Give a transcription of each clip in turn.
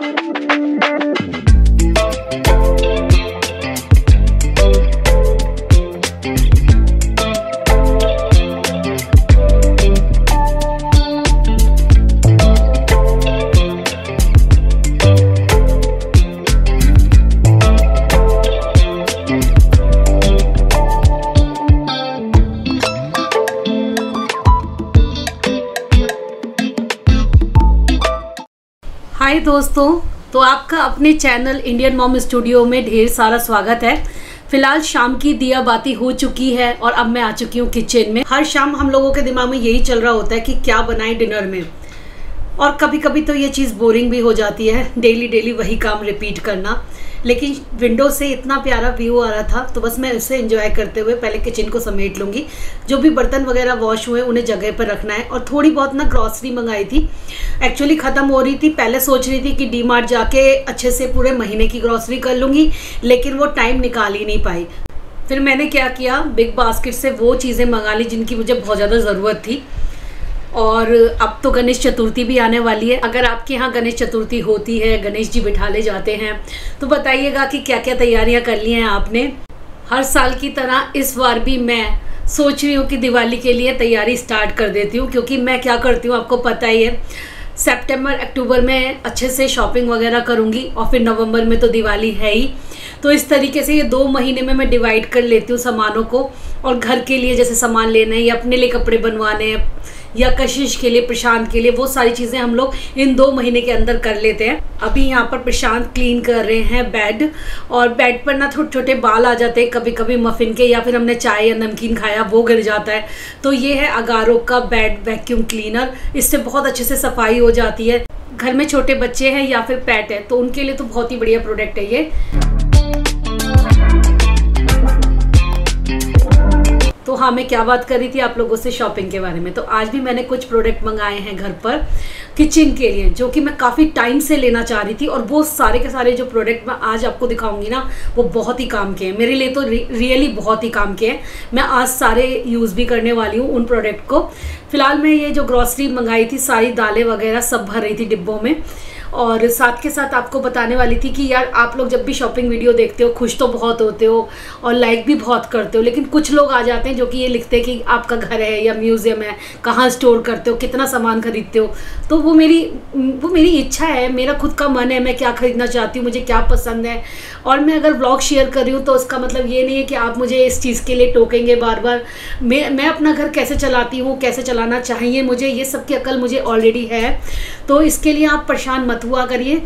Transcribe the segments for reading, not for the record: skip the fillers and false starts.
हाय दोस्तों, तो आपका अपने चैनल इंडियन मॉम स्टूडियो में ढेर सारा स्वागत है। फिलहाल शाम की दिया बाती हो चुकी है और अब मैं आ चुकी हूँ किचन में। हर शाम हम लोगों के दिमाग में यही चल रहा होता है कि क्या बनाएं डिनर में, और कभी कभी तो ये चीज़ बोरिंग भी हो जाती है, डेली डेली वही काम रिपीट करना। लेकिन विंडो से इतना प्यारा व्यू आ रहा था तो बस मैं उसे एंजॉय करते हुए पहले किचन को समेट लूँगी। जो भी बर्तन वगैरह वॉश हुए उन्हें जगह पर रखना है। और थोड़ी बहुत ना ग्रॉसरी मंगाई थी, एक्चुअली ख़त्म हो रही थी। पहले सोच रही थी कि डी मार्ट जाके अच्छे से पूरे महीने की ग्रॉसरी कर लूँगी, लेकिन वो टाइम निकाल ही नहीं पाई। फिर मैंने क्या किया, बिग बास्केट से वो चीज़ें मंगा ली जिनकी मुझे बहुत ज़्यादा ज़रूरत थी। और अब तो गणेश चतुर्थी भी आने वाली है। अगर आपके यहाँ गणेश चतुर्थी होती है, गणेश जी बिठाले जाते हैं, तो बताइएगा कि क्या क्या तैयारियाँ कर ली हैं आपने। हर साल की तरह इस बार भी मैं सोच रही हूँ कि दिवाली के लिए तैयारी स्टार्ट कर देती हूँ, क्योंकि मैं क्या करती हूँ आपको पता ही है। सितंबर अक्टूबर में अच्छे से शॉपिंग वगैरह करूँगी और फिर नवंबर में तो दिवाली है ही। तो इस तरीके से ये 2 महीने में मैं डिवाइड कर लेती हूँ सामानों को। और घर के लिए जैसे सामान लेना है या अपने लिए कपड़े बनवाने हैं या कशिश के लिए, प्रशांत के लिए, वो सारी चीज़ें हम लोग इन 2 महीने के अंदर कर लेते हैं। अभी यहाँ पर प्रशांत क्लीन कर रहे हैं बेड, और बेड पर ना छोटे छोटे बाल आ जाते हैं कभी कभी मफ़िन के, या फिर हमने चाय या नमकीन खाया वो गिर जाता है। तो ये है अगारो का बेड वैक्यूम क्लीनर। इससे बहुत अच्छे से सफाई हो जाती है। घर में छोटे बच्चे हैं या फिर पेट है तो उनके लिए तो बहुत ही बढ़िया प्रोडक्ट है ये। तो हाँ, मैं क्या बात कर रही थी आप लोगों से, शॉपिंग के बारे में। तो आज भी मैंने कुछ प्रोडक्ट मंगाए हैं घर पर किचन के लिए, जो कि मैं काफ़ी टाइम से लेना चाह रही थी। और वो सारे के सारे जो प्रोडक्ट मैं आज आपको दिखाऊंगी ना, वो बहुत ही काम के हैं मेरे लिए, तो रियली बहुत ही काम के हैं। मैं आज सारे यूज़ भी करने वाली हूँ उन प्रोडक्ट को। फिलहाल मैं ये जो ग्रॉसरी मंगाई थी, सारी दालें वगैरह सब भर रही थी डिब्बों में। और साथ के साथ आपको बताने वाली थी कि यार आप लोग जब भी शॉपिंग वीडियो देखते हो खुश तो बहुत होते हो और लाइक भी बहुत करते हो, लेकिन कुछ लोग आ जाते हैं जो कि ये लिखते हैं कि आपका घर है या म्यूज़ियम है, कहाँ स्टोर करते हो, कितना सामान खरीदते हो। तो वो मेरी इच्छा है, मेरा खुद का मन है, मैं क्या खरीदना चाहती हूँ, मुझे क्या पसंद है। और मैं अगर व्लॉग शेयर कर रही हूँ तो इसका मतलब ये नहीं है कि आप मुझे इस चीज़ के लिए टोकेंगे बार बार। मैं अपना घर कैसे चलाती हूँ, कैसे चलाना चाहिए मुझे, ये सब की अकल मुझे ऑलरेडी है। तो इसके लिए आप परेशान मत हुआ करिए,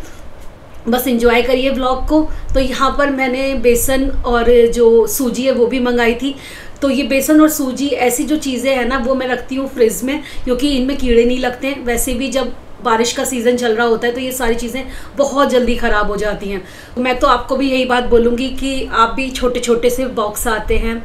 बस एंजॉय करिए व्लॉग को। तो यहाँ पर मैंने बेसन और जो सूजी है वो भी मंगाई थी। तो ये बेसन और सूजी ऐसी जो चीज़ें हैं ना, वो मैं रखती हूँ फ्रिज में, क्योंकि इनमें कीड़े नहीं लगते हैं। वैसे भी जब बारिश का सीज़न चल रहा होता है तो ये सारी चीज़ें बहुत जल्दी ख़राब हो जाती हैं। मैं तो आपको भी यही बात बोलूँगी कि आप भी छोटे छोटे से बॉक्स आते हैं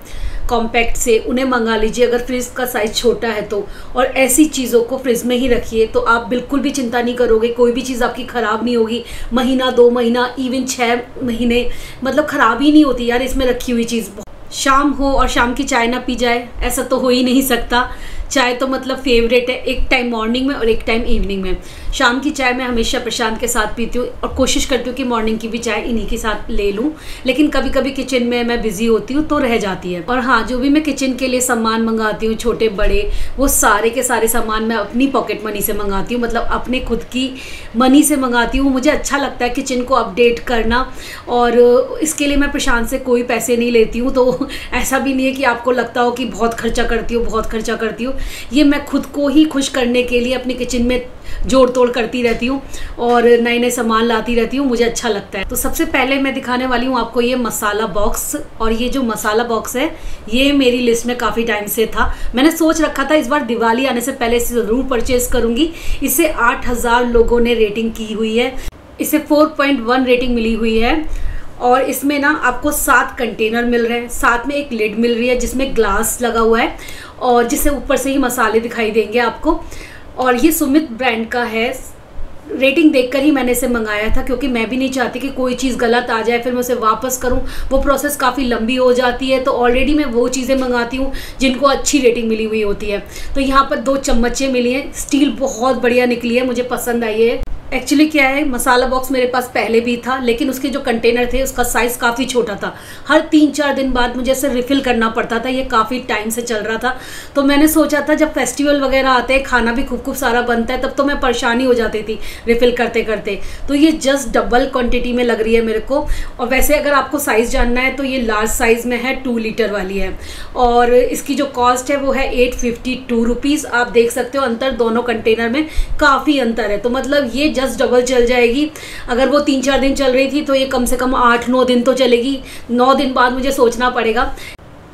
कॉम्पैक्ट से, उन्हें मंगा लीजिए अगर फ्रिज का साइज़ छोटा है तो। और ऐसी चीज़ों को फ्रिज में ही रखिए, तो आप बिल्कुल भी चिंता नहीं करोगे, कोई भी चीज़ आपकी ख़राब नहीं होगी। महीना, 2 महीना, इवन 6 महीने, मतलब ख़राब ही नहीं होती यार इसमें रखी हुई चीज़। शाम हो और शाम की चाय ना पी जाए, ऐसा तो हो ही नहीं सकता। चाय तो मतलब फेवरेट है, एक टाइम मॉर्निंग में और एक टाइम इवनिंग में। शाम की चाय मैं हमेशा प्रशांत के साथ पीती हूँ और कोशिश करती हूँ कि मॉर्निंग की भी चाय इन्हीं के साथ ले लूँ। लेकिन कभी कभी किचन में मैं बिजी होती हूँ तो रह जाती है। और हाँ, जो भी मैं किचन के लिए सामान मंगाती हूँ, छोटे बड़े, वो सारे के सारे सामान मैं अपनी पॉकेट मनी से मंगाती हूँ, मतलब अपने खुद की मनी से मंगाती हूँ। मुझे अच्छा लगता है किचन को अपडेट करना, और इसके लिए मैं प्रशांत से कोई पैसे नहीं लेती हूँ। तो ऐसा भी नहीं है कि आपको लगता हो कि बहुत खर्चा करती हूँ, बहुत खर्चा करती हूँ। ये मैं खुद को ही खुश करने के लिए अपनी किचन में जोड़ तोड़ करती रहती हूँ और नए नए सामान लाती रहती हूँ, मुझे अच्छा लगता है। तो सबसे पहले मैं दिखाने वाली हूँ आपको ये मसाला बॉक्स। और ये जो मसाला बॉक्स है ये मेरी लिस्ट में काफ़ी टाइम से था। मैंने सोच रखा था इस बार दिवाली आने से पहले इसे ज़रूर परचेज करूँगी। इसे 8000 लोगों ने रेटिंग की हुई है, इसे 4.1 रेटिंग मिली हुई है। और इसमें ना आपको 7 कंटेनर मिल रहे हैं, साथ में एक लिड मिल रही है जिसमें ग्लास लगा हुआ है, और जिससे ऊपर से ही मसाले दिखाई देंगे आपको। और ये सुमित ब्रांड का है। रेटिंग देखकर ही मैंने इसे मंगाया था, क्योंकि मैं भी नहीं चाहती कि कोई चीज़ गलत आ जाए फिर मैं उसे वापस करूं, वो प्रोसेस काफ़ी लंबी हो जाती है। तो ऑलरेडी मैं वो चीज़ें मंगाती हूं जिनको अच्छी रेटिंग मिली हुई होती है। तो यहाँ पर 2 चम्मचें मिली हैं, स्टील बहुत बढ़िया निकली है, मुझे पसंद आई है। एक्चुअली क्या है, मसाला बॉक्स मेरे पास पहले भी था, लेकिन उसके जो कंटेनर थे उसका साइज़ काफ़ी छोटा था। हर 3-4 दिन बाद मुझे इसे रिफ़िल करना पड़ता था, ये काफ़ी टाइम से चल रहा था। तो मैंने सोचा था जब फेस्टिवल वगैरह आते हैं, खाना भी खूब सारा बनता है, तब तो मैं परेशानी हो जाती थी रिफ़िल करते करते। तो ये जस्ट डबल क्वान्टिटी में लग रही है मेरे को। और वैसे अगर आपको साइज़ जानना है तो ये लार्ज साइज़ में है, 2 लीटर वाली है, और इसकी जो कॉस्ट है वो है 852 रुपीज़। आप देख सकते हो अंतर दोनों कंटेनर में काफ़ी अंतर है। तो मतलब ये जस्ट डबल चल जाएगी। अगर वो 3-4 दिन चल रही थी तो ये कम से कम 8-9 दिन तो चलेगी। 9 दिन बाद मुझे सोचना पड़ेगा।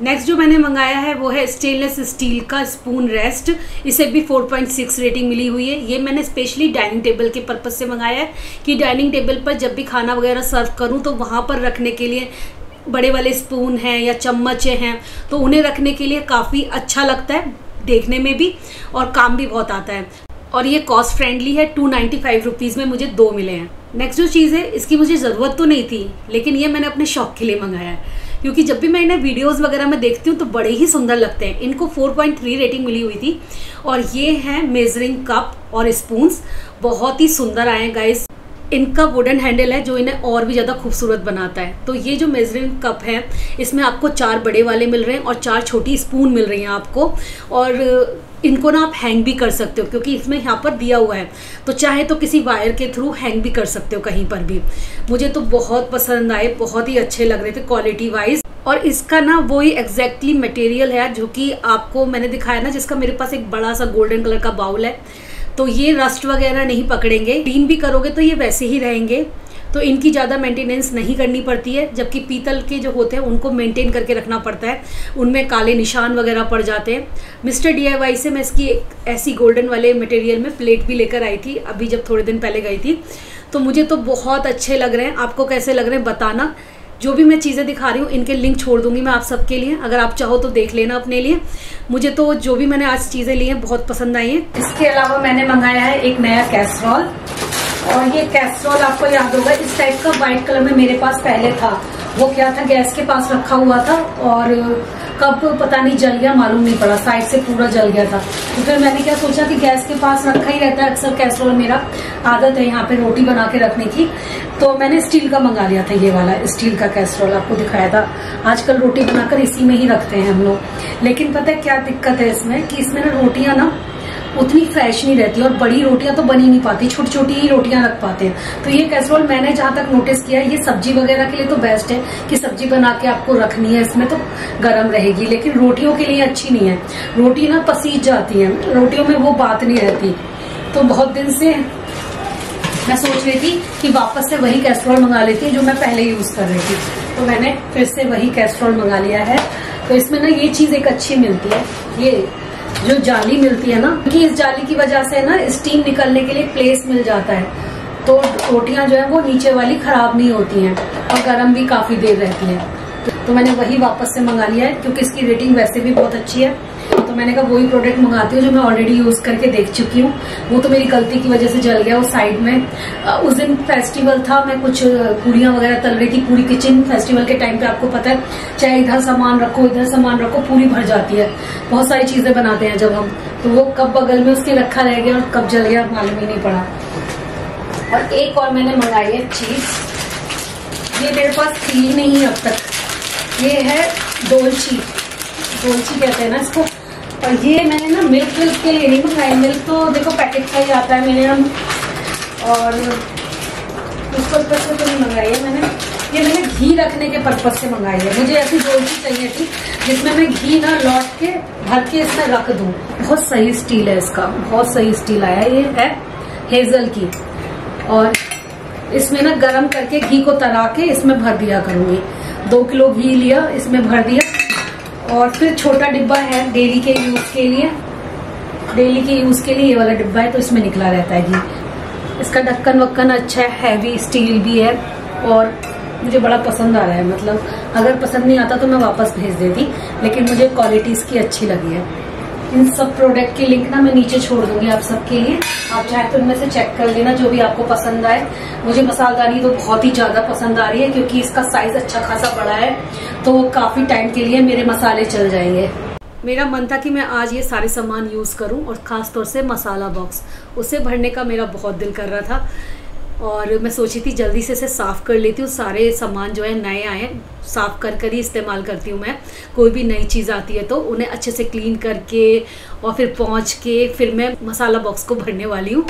नेक्स्ट जो मैंने मंगाया है वो है स्टेनलेस स्टील का स्पून रेस्ट। इसे भी 4.6 रेटिंग मिली हुई है। ये मैंने स्पेशली डाइनिंग टेबल के पर्पज से मंगाया है कि डाइनिंग टेबल पर जब भी खाना वगैरह सर्व करूँ तो वहाँ पर रखने के लिए बड़े वाले स्पून हैं या चम्मच हैं, तो उन्हें रखने के लिए काफ़ी अच्छा लगता है देखने में भी, और काम भी बहुत आता है। और ये कॉस्ट फ्रेंडली है, 295 रुपीज़ में मुझे 2 मिले हैं। नेक्स्ट जो चीज़ है, इसकी मुझे ज़रूरत तो नहीं थी, लेकिन ये मैंने अपने शौक के लिए मंगाया है, क्योंकि जब भी मैं इन्हें वीडियोस वगैरह में देखती हूँ तो बड़े ही सुंदर लगते हैं। इनको 4.3 रेटिंग मिली हुई थी। और ये हैं मेजरिंग कप और स्पून्स, बहुत ही सुंदर आए हैं गाइस। इनका वुडन हैंडल है जो इन्हें और भी ज़्यादा खूबसूरत बनाता है। तो ये जो मेजरिंग कप है, इसमें आपको 4 बड़े वाले मिल रहे हैं और 4 छोटी स्पून मिल रही हैं आपको। और इनको ना आप हैंग भी कर सकते हो, क्योंकि इसमें यहाँ पर दिया हुआ है, तो चाहे तो किसी वायर के थ्रू हैंग भी कर सकते हो कहीं पर भी। मुझे तो बहुत पसंद आए, बहुत ही अच्छे लग रहे थे क्वालिटी वाइज। और इसका ना वही एग्जैक्टली मटेरियल है जो कि आपको मैंने दिखाया ना, जिसका मेरे पास एक बड़ा सा गोल्डन कलर का बाउल है। तो ये रस्ट वगैरह नहीं पकड़ेंगे, क्लीन भी करोगे तो ये वैसे ही रहेंगे। तो इनकी ज़्यादा मेंटेनेंस नहीं करनी पड़ती है, जबकि पीतल के जो होते हैं उनको मेंटेन करके रखना पड़ता है, उनमें काले निशान वगैरह पड़ जाते हैं। मिस्टर DIY से मैं इसकी एक ऐसी गोल्डन वाले मटेरियल में प्लेट भी लेकर आई थी अभी जब थोड़े दिन पहले गई थी। तो मुझे तो बहुत अच्छे लग रहे हैं। आपको कैसे लग रहे हैं बताना। जो भी मैं चीज़ें दिखा रही हूँ इनके लिंक छोड़ दूंगी मैं आप सबके लिए, अगर आप चाहो तो देख लेना अपने लिए। मुझे तो जो भी मैंने आज चीज़ें ली हैं बहुत पसंद आई हैं। इसके अलावा मैंने मंगाया है एक नया कैसरोल, और ये कैसरोल आपको याद होगा इस टाइप का व्हाइट कलर में मेरे पास पहले था। वो क्या था, गैस के पास रखा हुआ था और कब पता नहीं जल गया, मालूम नहीं पड़ा, साइड से पूरा जल गया था। तो फिर मैंने क्या सोचा कि गैस के पास रखा ही रहता है अक्सर कैसरोल, मेरा आदत है यहाँ पे रोटी बना के रखने की। तो मैंने स्टील का मंगा लिया था, ये वाला स्टील का कैसरोल आपको दिखाया था। आजकल रोटी बनाकर इसी में ही रखते हैं हम लोग। लेकिन पता है क्या दिक्कत है इसमें, कि इसमें ना रोटियां ना उतनी फ्रेश नहीं रहती, और बड़ी रोटियां तो बनी नहीं पाती, छोटी छोटी ही रोटियां रख पाते हैं। तो ये कैसरोल मैंने जहां तक नोटिस किया है, ये सब्जी वगैरह के लिए तो बेस्ट है कि सब्जी बना के आपको रखनी है इसमें तो गर्म रहेगी, लेकिन रोटियों के लिए अच्छी नहीं है। रोटी ना पसीज जाती है, रोटियों में वो बात नहीं रहती। तो बहुत दिन से मैं सोच रही थी कि वापस से वही कैसरोल मंगा लेती हूँ जो मैं पहले यूज कर रही थी। तो मैंने फिर से वही कैसरोल मंगा लिया है। तो इसमें ना ये चीज एक अच्छी मिलती है, ये जो जाली मिलती है ना, क्योंकि इस जाली की वजह से ना स्टीम निकलने के लिए प्लेस मिल जाता है, तो रोटियां जो है वो नीचे वाली खराब नहीं होती हैं और गर्म भी काफी देर रहती है। तो मैंने वही वापस से मंगा लिया है, क्योंकि इसकी रेटिंग वैसे भी बहुत अच्छी है। तो मैंने कहा वही प्रोडक्ट मंगाती हूँ जो मैं ऑलरेडी यूज करके देख चुकी हूँ। वो तो मेरी गलती की वजह से जल गया वो साइड में। उस दिन फेस्टिवल था, मैं कुछ पूड़ियां वगैरह तल रही थी। पूरी किचन फेस्टिवल के टाइम पे आपको पता है, चाहे इधर सामान रखो इधर सामान रखो, पूरी भर जाती है। बहुत सारी चीजें बनाते हैं जब हम, तो वो कब बगल में उसके रखा रह गया और कब जल गया मालूम ही नहीं पड़ा। और एक और मैंने मंगाई है चीज, ये मेरे पास थी नहीं अब तक। ये है डोलची कहते हैं ना इसको। और ये मैंने ना मिल्क के लिए नहीं मंगाई, मिल्क तो देखो पैकेट का ही आता है मेरे हम, और उस पर्पज से तो नहीं मंगाई है मैंने। ये मैंने घी रखने के पर्पज से मंगाई है। मुझे ऐसी डोलची चाहिए थी जिसमें मैं घी ना लौट के भर के इसमें रख दूं। बहुत सही स्टील है इसका, बहुत सही स्टील आया। ये है हेजल की, और इसमें ना गरम करके घी को तरा के इसमें भर दिया करूंगी। 2 किलो घी लिया, इसमें भर दिया। और फिर छोटा डिब्बा है डेली के यूज के लिए, ये वाला डिब्बा है, तो इसमें निकला रहता है घी। इसका ढक्कन वक्कन अच्छा है, हैवी स्टील भी है, और मुझे बड़ा पसंद आ रहा है। मतलब अगर पसंद नहीं आता तो मैं वापस भेज देती, लेकिन मुझे क्वालिटी इसकी अच्छी लगी है। इन सब प्रोडक्ट की लिंक ना मैं नीचे छोड़ दूंगी आप सबके लिए, आप चाहे तो इनमें से चेक कर लेना जो भी आपको पसंद आए। मुझे मसालदानी तो बहुत ही ज्यादा पसंद आ रही है, क्योंकि इसका साइज अच्छा खासा बड़ा है, तो काफी टाइम के लिए मेरे मसाले चल जाएंगे। मेरा मन था कि मैं आज ये सारे सामान यूज़ करूं, और ख़ास तौर से मसाला बॉक्स, उसे भरने का मेरा बहुत दिल कर रहा था। और मैं सोची थी जल्दी से इसे साफ़ कर लेती हूँ। सारे सामान जो है नए आए हैं, साफ़ कर ही इस्तेमाल करती हूँ मैं। कोई भी नई चीज़ आती है तो उन्हें अच्छे से क्लीन करके और फिर पहुँच के फिर मैं मसाला बॉक्स को भरने वाली हूँ।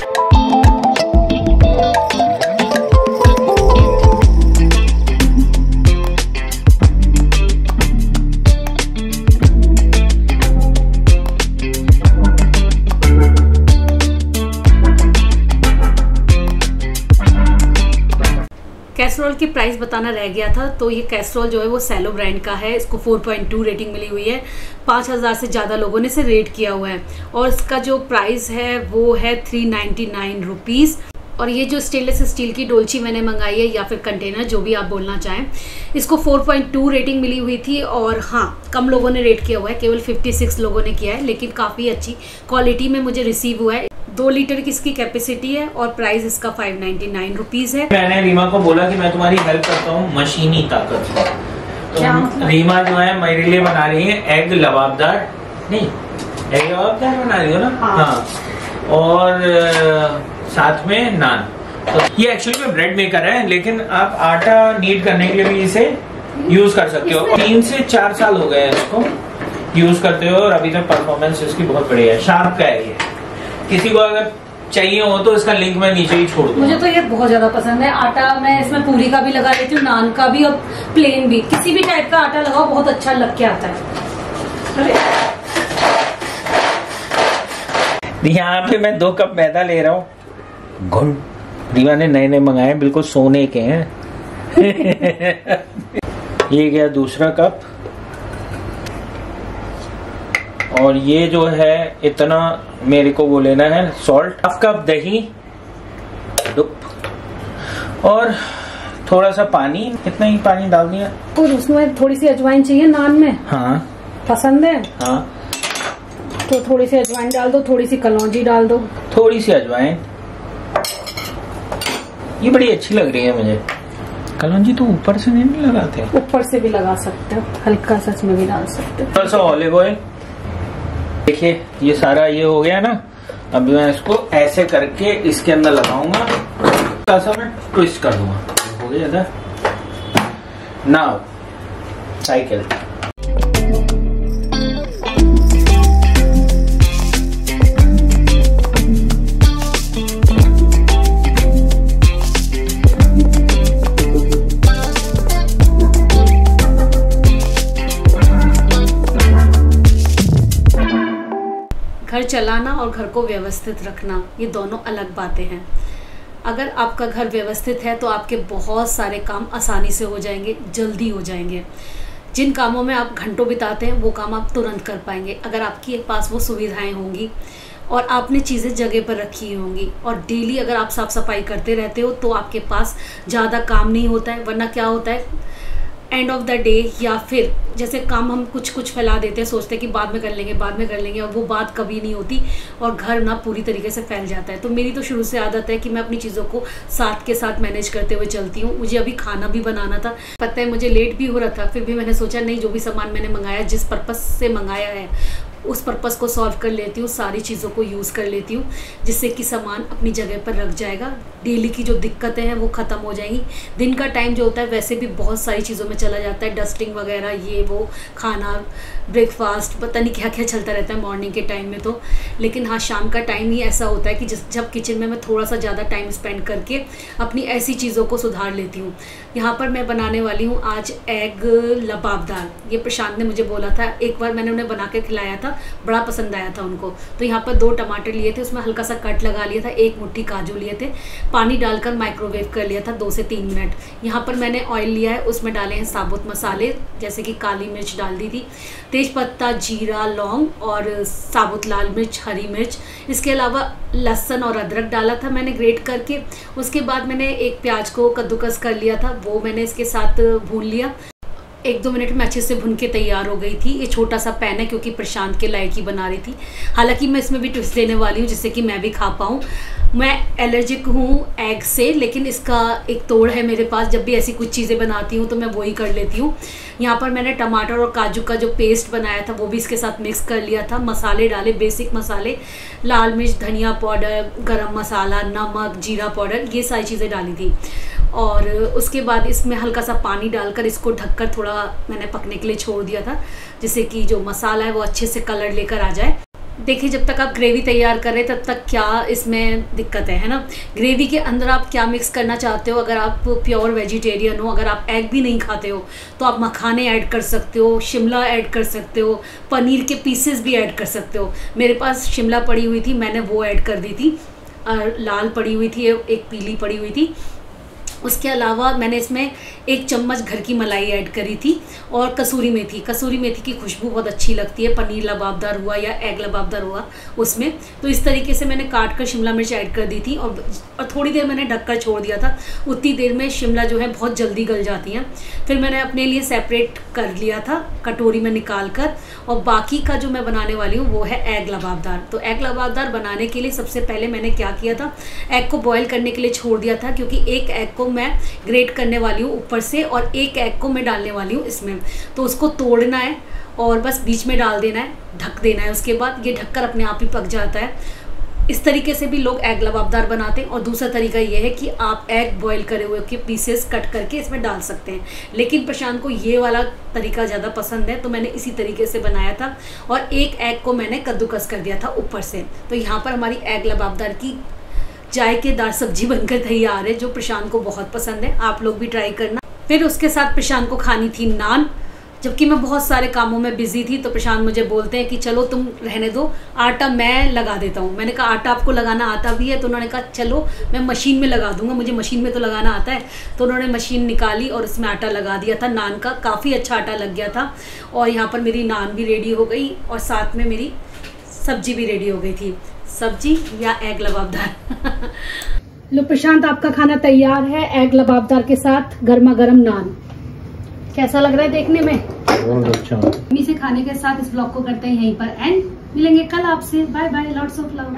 कैसरोल की प्राइस बताना रह गया था, तो ये कैसरोल जो है वो सेलो ब्रांड का है। इसको 4.2 रेटिंग मिली हुई है। 5000 से ज़्यादा लोगों ने इसे रेट किया हुआ है और इसका जो प्राइस है वो है 399 रुपीज़। और ये जो स्टेनलेस स्टील की डोलची मैंने मंगाई है या फिर कंटेनर, जो भी आप बोलना चाहें, इसको 4.2 रेटिंग मिली हुई थी। और हाँ, कम लोगों ने रेट किया हुआ है, केवल 56 लोगों ने किया है, लेकिन काफ़ी अच्छी क्वालिटी में मुझे रिसीव हुआ है। 2 लीटर की इसकी कैपेसिटी है और प्राइस इसका 599 रुपीज़ है। मैंने रीमा को बोला कि मैं तुम्हारी हेल्प करता हूँ मशीनी ताकत से, तो रीमा जो है मेरे लिए बना रही है एग लबाबदार, नहीं एग लबाबदार बना रही हो ना? हाँ। और साथ में नान। तो ये एक्चुअली में ब्रेड मेकर है, लेकिन आप आटा नीड करने के लिए भी इसे यूज कर सकते हो। 3 से 4 साल हो गए हैं इसको यूज करते हो और अभी तक परफॉर्मेंस इसकी बहुत बढ़िया है। शार्प का है ये। किसी को अगर चाहिए हो तो इसका लिंक मैं नीचे ही छोड़ दूँ। मुझे तो ये बहुत ज्यादा पसंद है। आटा मैं इसमें पूरी का भी लगा लेती हूँ, नान का भी और प्लेन भी, किसी भी टाइप का आटा लगाओ बहुत अच्छा लग के आता है। यहाँ पे मैं 2 कप मैदा ले रहा हूँ। घुन रीवा ने नए मंगाए, बिल्कुल सोने के हैं। ये गया दूसरा कप। और ये जो है इतना मेरे को वो लेना है सॉल्ट। 1 कप दही और थोड़ा सा पानी, इतना ही पानी डाल दिया। और उसमें थोड़ी सी अजवाइन चाहिए नान में। हाँ पसंद है। हाँ, तो थोड़ी सी अजवाइन डाल दो, थोड़ी सी कलौंजी डाल दो, थोड़ी सी अजवाइन। ये बड़ी अच्छी लग रही है मुझे। कलौंजी तो ऊपर से नहीं लगाते? ऊपर से भी लगा सकते हो, हल्का सा इसमें भी डाल सकते हो। थोड़ा सा ऑलिव ऑयल। देखिए ये सारा ये हो गया ना। अब मैं इसको ऐसे करके इसके अंदर लगाऊंगा, थोड़ा सा मैं ट्विस्ट कर दूंगा। हो गया था। Now cycle. घर चलाना और घर को व्यवस्थित रखना, ये दोनों अलग बातें हैं। अगर आपका घर व्यवस्थित है तो आपके बहुत सारे काम आसानी से हो जाएंगे, जल्दी हो जाएंगे। जिन कामों में आप घंटों बिताते हैं वो काम आप तुरंत कर पाएंगे अगर आपके पास वो सुविधाएं होंगी और आपने चीज़ें जगह पर रखी होंगी। और डेली अगर आप साफ सफाई करते रहते हो तो आपके पास ज़्यादा काम नहीं होता है। वरना क्या होता है, एंड ऑफ द डे या फिर जैसे काम हम कुछ फैला देते हैं, सोचते हैं कि बाद में कर लेंगे और वो बात कभी नहीं होती और घर ना पूरी तरीके से फैल जाता है। तो मेरी तो शुरू से आदत है कि मैं अपनी चीज़ों को साथ के साथ मैनेज करते हुए चलती हूँ। मुझे अभी खाना भी बनाना था, पता है मुझे लेट भी हो रहा था, फिर भी मैंने सोचा नहीं, जो भी सामान मैंने मंगाया, जिस पर्पस से मंगाया है उस पर्पस को सॉल्व कर लेती हूँ, सारी चीज़ों को यूज़ कर लेती हूँ, जिससे कि सामान अपनी जगह पर रख जाएगा। डेली की जो दिक्कतें हैं वो ख़त्म हो जाएंगी। दिन का टाइम जो होता है वैसे भी बहुत सारी चीज़ों में चला जाता है, डस्टिंग वगैरह, ये वो, खाना, ब्रेकफास्ट, पता नहीं क्या क्या चलता रहता है मॉर्निंग के टाइम में तो। लेकिन हाँ, शाम का टाइम ही ऐसा होता है कि जब किचन में मैं थोड़ा सा ज़्यादा टाइम स्पेंड करके अपनी ऐसी चीज़ों को सुधार लेती हूँ। यहाँ पर मैं बनाने वाली हूँ आज एग लबाबदार। ये प्रशांत ने मुझे बोला था, एक बार मैंने उन्हें बना के खिलाया था, बड़ा पसंद आया था उनको। तो यहाँ पर 2 टमाटर लिए थे, उसमें हल्का सा कट लगा लिया था, 1 मुट्ठी काजू लिए थे, पानी डालकर माइक्रोवेव कर लिया था 2 से 3 मिनट। यहाँ पर मैंने ऑयल लिया है, उसमें डाले हैं साबुत मसाले, जैसे कि काली मिर्च डाल दी थी, तेज़पत्ता, जीरा, लौंग और साबुत लाल मिर्च, हरी मिर्च। इसके अलावा लहसुन और अदरक डाला था मैंने ग्रेट करके। उसके बाद मैंने एक प्याज को कद्दूकस कर लिया था, वो मैंने इसके साथ भून लिया। 1-2 मिनट में अच्छे से भुन के तैयार हो गई थी। ये छोटा सा पैन है क्योंकि प्रशांत के लायक ही बना रही थी। हालांकि मैं इसमें भी ट्विस्ट देने वाली हूँ जिससे कि मैं भी खा पाऊँ। मैं एलर्जिक हूँ एग से, लेकिन इसका एक तोड़ है मेरे पास। जब भी ऐसी कुछ चीज़ें बनाती हूँ तो मैं वही कर लेती हूँ। यहाँ पर मैंने टमाटर और काजू का जो पेस्ट बनाया था वो भी इसके साथ मिक्स कर लिया था। मसाले डाले, बेसिक मसाले, लाल मिर्च, धनिया पाउडर, गरम मसाला, नमक, जीरा पाउडर, ये सारी चीज़ें डाली थी। और उसके बाद इसमें हल्का सा पानी डालकर इसको ढककर थोड़ा मैंने पकने के लिए छोड़ दिया था, जिससे कि जो मसाला है वो अच्छे से कलर लेकर आ जाए। देखिए, जब तक आप ग्रेवी तैयार कर रहे हैं तब तक क्या इसमें दिक्कत है ना। ग्रेवी के अंदर आप क्या मिक्स करना चाहते हो, अगर आप प्योर वेजिटेरियन हो, अगर आप एग भी नहीं खाते हो तो आप मखाने ऐड कर सकते हो, शिमला ऐड कर सकते हो, पनीर के पीसेस भी ऐड कर सकते हो। मेरे पास शिमला पड़ी हुई थी, मैंने वो ऐड कर दी थी। लाल पड़ी हुई थी, एक पीली पड़ी हुई थी। उसके अलावा मैंने इसमें 1 चम्मच घर की मलाई ऐड करी थी और कसूरी मेथी। कसूरी मेथी की खुशबू बहुत अच्छी लगती है, पनीर लबाबदार हुआ या एग लबाबदार हुआ उसमें। तो इस तरीके से मैंने काट कर शिमला मिर्च ऐड कर दी थी और थोड़ी देर मैंने ढककर छोड़ दिया था। उतनी देर में शिमला जो है बहुत जल्दी गल जाती हैं। फिर मैंने अपने लिए सेपरेट कर लिया था कटोरी में निकाल कर, और बाकी का जो मैं बनाने वाली हूँ वो है एग लबाबदार। तो एग लबाबदार बनाने के लिए सबसे पहले मैंने क्या किया था, एग को बॉयल करने के लिए छोड़ दिया था, क्योंकि एक एग को मैं ग्रेट करने वाली हूँ ऊपर से और एक एग को मैं डालने वाली हूँ इसमें। तो उसको तोड़ना है और बस बीच में डाल देना है, ढक देना है। उसके बाद ये ढककर अपने आप ही पक जाता है। इस तरीके से भी लोग एग लबाबदार बनाते हैं। और दूसरा तरीका ये है कि आप एग बॉईल करे हुए के पीसेस कट करके इसमें डाल सकते हैं, लेकिन प्रशांत को ये वाला तरीका ज़्यादा पसंद है तो मैंने इसी तरीके से बनाया था। और एक एग को मैंने कद्दूकस कर दिया था ऊपर से। तो यहाँ पर हमारी एग लबाबदार की जायकेदार सब्जी बनकर तैयार है, जो प्रशांत को बहुत पसंद है। आप लोग भी ट्राई करना। फिर उसके साथ प्रशांत को खानी थी नान। जबकि मैं बहुत सारे कामों में बिजी थी तो प्रशांत मुझे बोलते हैं कि चलो तुम रहने दो, आटा मैं लगा देता हूँ। मैंने कहा आटा आपको लगाना आता भी है? तो उन्होंने कहा चलो मैं मशीन में लगा दूंगा, मुझे मशीन में तो लगाना आता है। तो उन्होंने मशीन निकाली और उसमें आटा लगा दिया था नान का। काफ़ी अच्छा आटा लग गया था। और यहाँ पर मेरी नान भी रेडी हो गई और साथ में मेरी सब्जी भी रेडी हो गई थी। सब्जी या एग लबाबदार। लो प्रशांत, आपका खाना तैयार है एग लबाबदार के साथ गर्मा गर्म नान। कैसा लग रहा है देखने में? बहुत अच्छा। मम्मी से खाने के साथ इस ब्लॉग को करते हैं यहीं पर एंड। मिलेंगे कल आपसे। Bye bye, lots of love.